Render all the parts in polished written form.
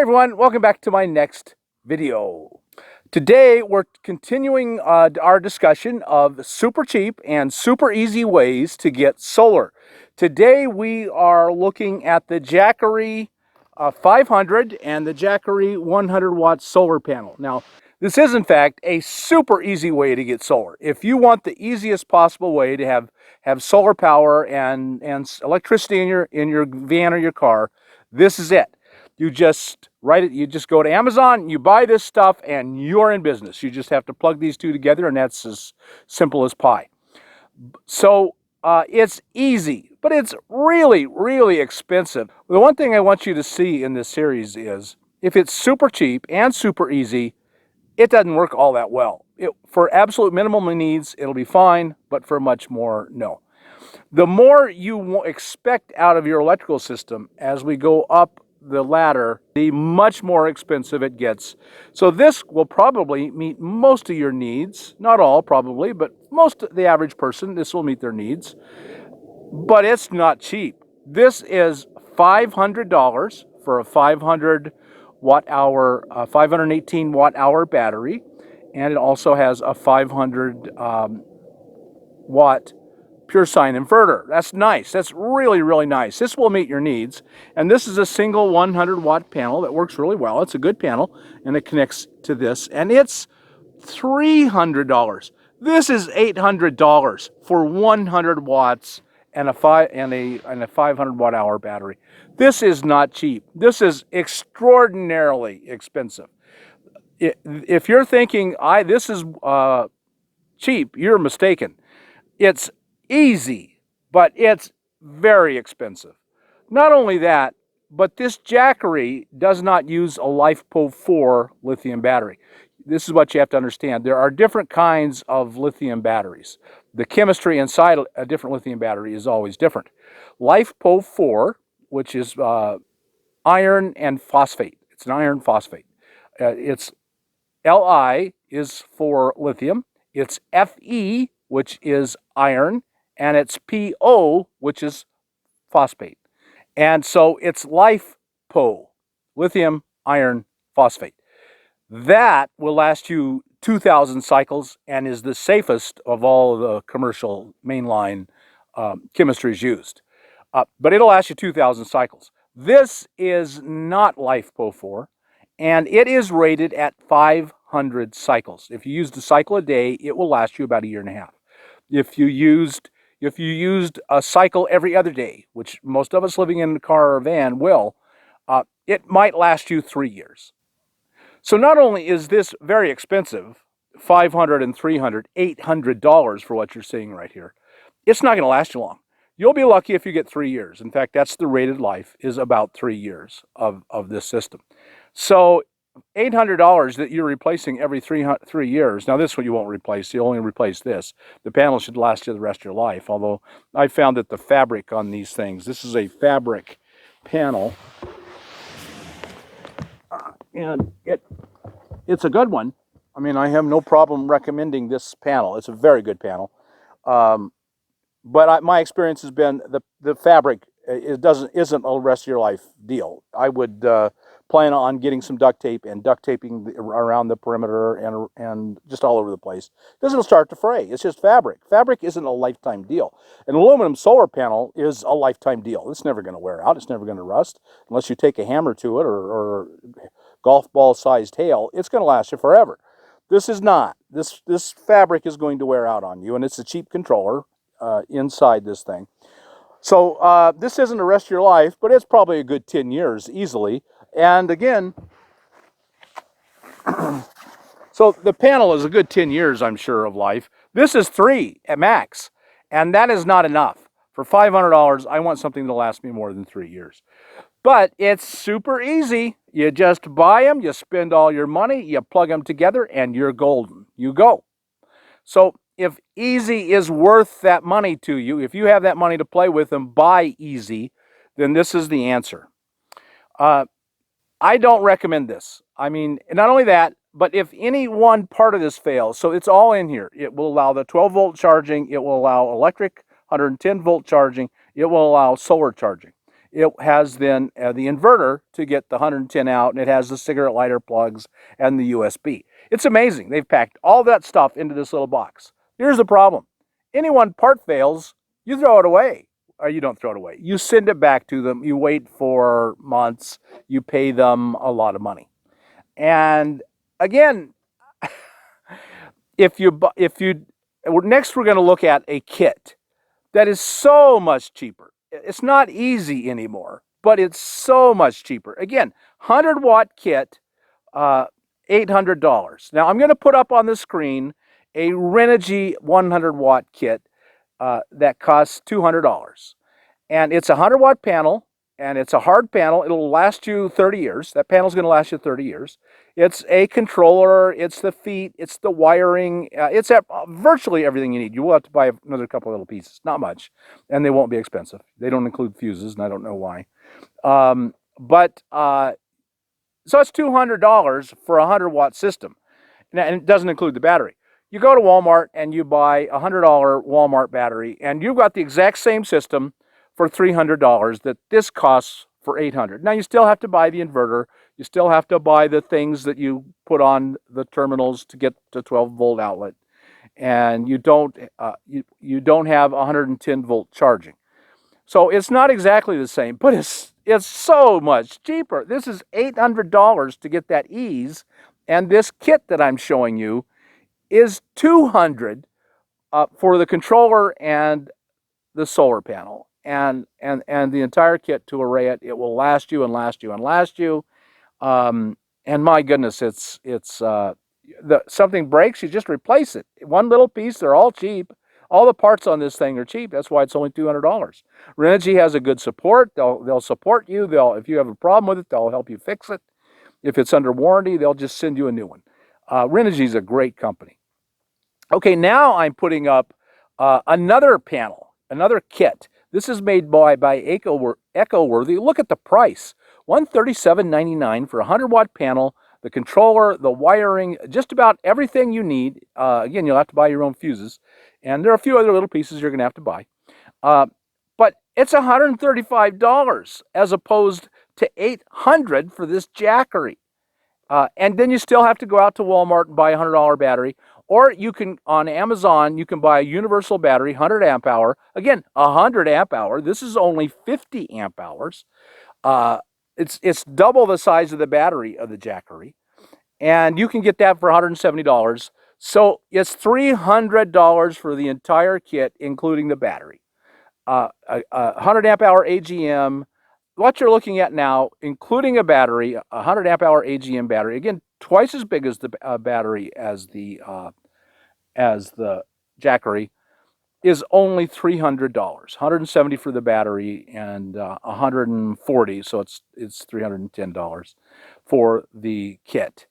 Everyone, welcome back to my next video. Today we're continuing our discussion of super cheap and super easy ways to get solar. Today we are looking at the Jackery 500 and the Jackery 100 watt solar panel. Now this is in fact a super easy way to get solar. If you want the easiest possible way to have solar power and electricity in your van or your car, this is it. You just you just go to Amazon, you buy this stuff, and you're in business. You just have to plug these two together, and that's as simple as pie. So it's easy, but it's really, really expensive. The one thing I want you to see in this series is if it's super cheap and super easy, it doesn't work all that well. For absolute minimum needs, it'll be fine, but for much more, no. The more you expect out of your electrical system as we go up the ladder, the much more expensive it gets. So this will probably meet most of your needs, not all probably, but most of the average person, this will meet their needs. But it's not cheap. This is $500 for a 500 watt hour, 518 watt hour battery, and it also has a 500 watt pure sine inverter. That's nice. That's really, really nice. This will meet your needs. And this is a single 100 watt panel that works really well. It's a good panel and it connects to this. And it's $300. This is $800 for 100 watts and a 500 watt hour battery. This is not cheap. This is extraordinarily expensive. If you're thinking this is cheap, you're mistaken. It's easy, but it's very expensive. Not only that, but this Jackery does not use a LiFePO4 lithium battery. This is what you have to understand. There are different kinds of lithium batteries. The chemistry inside a different lithium battery is always different. LiFePO4, which is iron and phosphate. It's an iron phosphate. It's Li is for lithium. It's Fe, which is iron, and it's PO, which is phosphate. And so it's LiFePO, lithium iron phosphate. That will last you 2,000 cycles and is the safest of all the commercial mainline chemistries used. But it'll last you 2,000 cycles. This is not LiFePO4, and it is rated at 500 cycles. If you used a cycle a day, it will last you about a year and a half. If you used a cycle every other day, which most of us living in a car or a van will, it might last you 3 years. So not only is this very expensive, $500 and $300, $800 for what you're seeing right here, it's not going to last you long. You'll be lucky if you get 3 years. In fact, that's the rated life, is about 3 years of this system. So $800 that you're replacing every 3 years. Now this one you won't replace. You only replace this. The panel should last you the rest of your life. Although I found that the fabric on these things, this is a fabric panel, and it's a good one. I mean, I have no problem recommending this panel. It's a very good panel. But my experience has been the fabric isn't a rest of your life deal. I would plan on getting some duct tape and duct taping around the perimeter and just all over the place, because it'll start to fray. It's just fabric. Fabric isn't a lifetime deal. An aluminum solar panel is a lifetime deal. It's never going to wear out. It's never going to rust unless you take a hammer to it or golf ball sized hail. It's going to last you forever. This is not. This fabric is going to wear out on you, and it's a cheap controller inside this thing. So this isn't the rest of your life, but it's probably a good 10 years easily. And again, so the panel is a good 10 years, I'm sure, of life. This is 3 at max, and that is not enough. For $500, I want something to last me more than 3 years. But it's super easy. You just buy them, you spend all your money, you plug them together, and you're golden. You go. So if easy is worth that money to you, if you have that money to play with and buy easy, then this is the answer. I don't recommend this. I mean, not only that, but if any one part of this fails, so it's all in here. It will allow the 12-volt charging. It will allow electric 110-volt charging. It will allow solar charging. it has then the inverter to get the 110 out, and it has the cigarette lighter plugs and the USB. It's amazing. They've packed all that stuff into this little box. Here's the problem. Any one part fails, you throw it away. Or you don't throw it away. You send it back to them. You wait for months. You pay them a lot of money. And again, if you next we're going to look at a kit that is so much cheaper. It's not easy anymore, but it's so much cheaper. Again, 100-watt kit, $800. Now I'm going to put up on the screen a Renogy 100-watt kit that costs $200. And it's a 100-watt panel, and it's a hard panel. It'll last you 30 years. That panel's going to last you 30 years. It's a controller, it's the feet, it's the wiring, it's virtually everything you need. You will have to buy another couple of little pieces, not much, and they won't be expensive. They don't include fuses, and I don't know why. So it's $200 for a 100-watt system, and it doesn't include the battery. You go to Walmart and you buy a $100 Walmart battery, and you've got the exact same system for $300 that this costs for $800. Now you still have to buy the inverter. You still have to buy the things that you put on the terminals to get the 12-volt outlet, and you don't have 110-volt charging. So it's not exactly the same, but it's so much cheaper. This is $800 to get that ease, and this kit that I'm showing you is $200 for the controller and the solar panel, and the entire kit to array it. It will last you and last you and last you. And my goodness, something breaks, you just replace it. One little piece, they're all cheap. All the parts on this thing are cheap. That's why it's only $200. Renogy has a good support. They'll support you. If you have a problem with it, they'll help you fix it. If it's under warranty, they'll just send you a new one. Renogy is a great company. Okay, now I'm putting up another panel, another kit. This is made by EcoWorthy. Look at the price. $137.99 for a 100-watt panel, the controller, the wiring, just about everything you need. Again, you'll have to buy your own fuses, and there are a few other little pieces you're going to have to buy. But it's $135 as opposed to $800 for this Jackery. And then you still have to go out to Walmart and buy a $100 battery. Or you can, on Amazon, you can buy a universal battery, 100 amp hour. Again, 100 amp hour. This is only 50 amp hours. It's double the size of the battery of the Jackery. And you can get that for $170. So it's $300 for the entire kit, including the battery. 100 amp hour AGM. What you're looking at now, including a battery, a 100 amp hour AGM battery, again, twice as big as the battery as the Jackery, is only $300. $170 for the battery and $140, so it's $310 for the kit.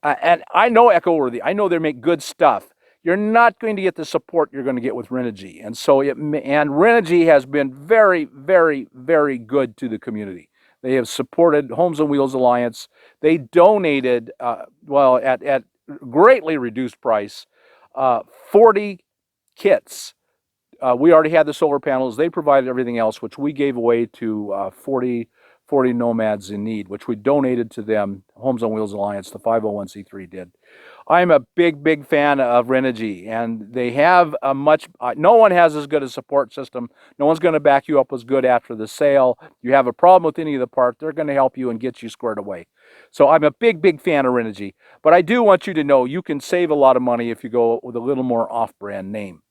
And I know EcoWorthy. I know they make good stuff. You're not going to get the support you're going to get with Renogy. And Renogy has been very, very, very good to the community. They have supported Homes on Wheels Alliance. They donated, at greatly reduced price, 40 kits. We already had the solar panels. They provided everything else, which we gave away to 40 nomads in need, which we donated to them. Homes on Wheels Alliance, the 501c3 did. I'm a big, big fan of Renogy, and they have no one has as good a support system. No one's going to back you up as good after the sale. You have a problem with any of the part, they're going to help you and get you squared away. So I'm a big, big fan of Renogy. But I do want you to know you can save a lot of money if you go with a little more off-brand name.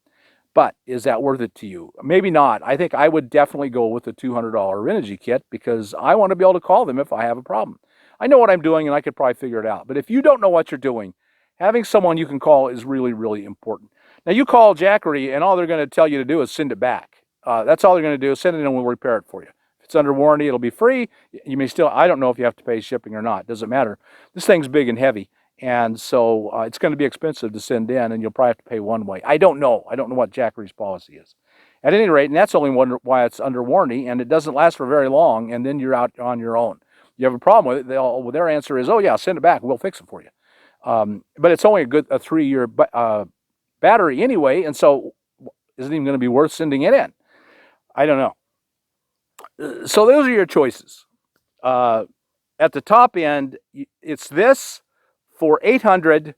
But is that worth it to you? Maybe not. I think I would definitely go with the $200 Renogy kit because I want to be able to call them if I have a problem. I know what I'm doing and I could probably figure it out. But if you don't know what you're doing, having someone you can call is really, really important. Now, you call Jackery and all they're going to tell you to do is send it back. That's all they're going to do. Send it and we'll repair it for you. If it's under warranty, it'll be free. You may still, I don't know if you have to pay shipping or not. It doesn't matter. This thing's big and heavy. And so it's going to be expensive to send in, and you'll probably have to pay one way. I don't know. I don't know what Jackery's policy is. At any rate, and that's only why it's under warranty, and it doesn't last for very long, and then you're out on your own. You have a problem with it, their answer is, oh yeah, send it back, we'll fix it for you. But it's only a 3-year battery anyway, and so isn't even going to be worth sending it in. I don't know. So those are your choices. At the top end, it's this for 800.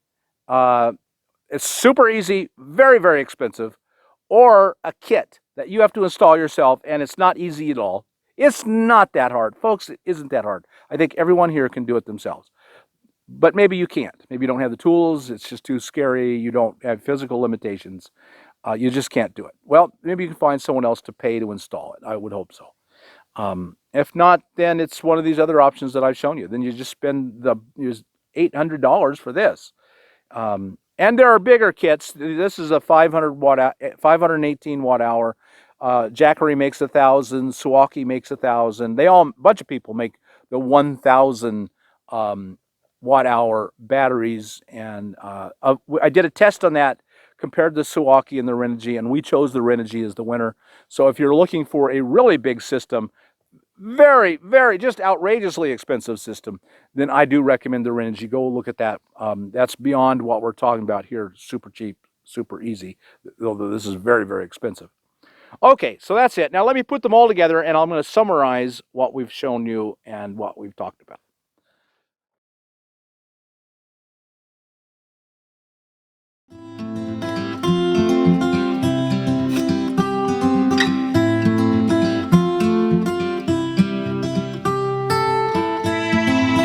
It's super easy, very, very expensive, or a kit that you have to install yourself, and it's not easy at all. It's not that hard. Folks, it isn't that hard. I think everyone here can do it themselves. But maybe you can't. Maybe you don't have the tools. It's just too scary. You don't have physical limitations. You just can't do it. Well, maybe you can find someone else to pay to install it. I would hope so. If not, then it's one of these other options that I've shown you. Then you just spend the $800 for this. And there are bigger kits. This is a 500 watt, 518 watt hour. Jackery makes 1,000. Suwaki makes 1,000. They all, a bunch of people make the 1,000 watt hour batteries. And I did a test on that, compared the Suwaki and the Renogy, and we chose the Renogy as the winner. So if you're looking for a really big system, very, very just outrageously expensive system, then I do recommend the Renogy. Go look at that. That's beyond what we're talking about here. Super cheap, super easy, although this is very, very expensive. Okay, so that's it. Now let me put them all together, and I'm going to summarize what we've shown you and what we've talked about.